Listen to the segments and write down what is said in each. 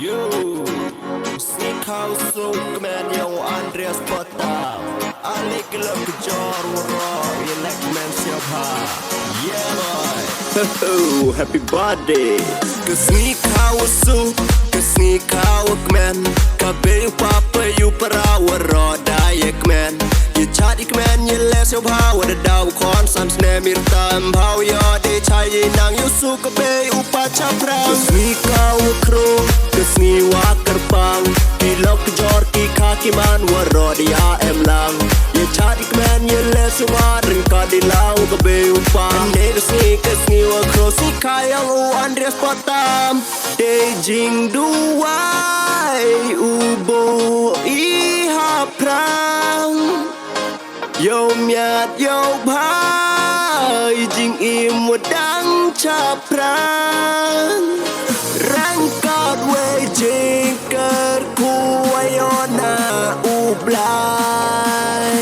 Yo, Sngi so kmen yo ANDREAS POHTAM. Alik gelap kejar wara, like kmen siapa? Yeah boy. Happy birthday. Sngi so kmen. Kabe papa you para wara daya kmen. You chat kmen you less your power the daw kon san sne mir tam how yo de chai nang you su kabe upa chapra. Sngi kro Sngi wakar pang Kilok jor ki kaki man waro dia em lang Ye chadik man ye lesu maring ka dilau ka beupang Nega Sngi wakro si kayang u ANDREAS POHTAM Dejing duwai ubo iha prang Yo miat yo bhai jing im wadang chaprang Rangkat wejing kerkuayona ublay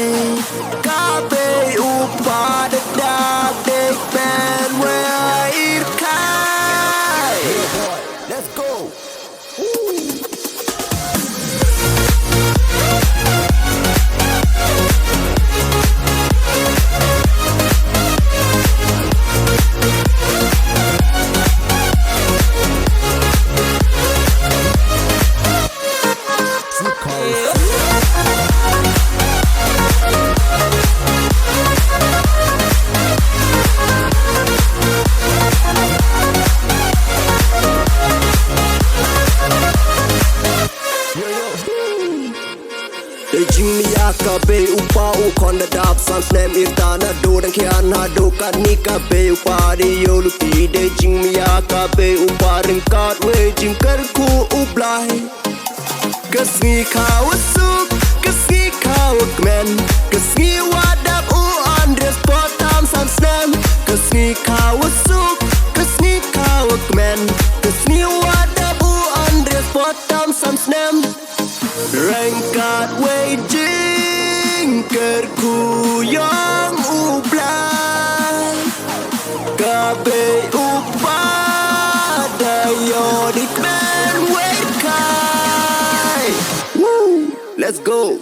Kabe upa dedak dek ben weir kai. Hey boy, let's go. Dejing niya kabe upa u kon da dap san snem irtana do dan kian ha do kan ni kabe upa di yo lupi dejing niya kabe upa ringkat we jing kerku ublai Sngi kawasuk Sngi kmen Sngi wadap u ANDREAS POHTAM san snem Sngi kawasuk Sngi kmen Sngi wadap u ANDREAS POHTAM san snem Rangkat wejing kerku yang ublay Kabe upa dayo di kmen wekai. Woo, let's go.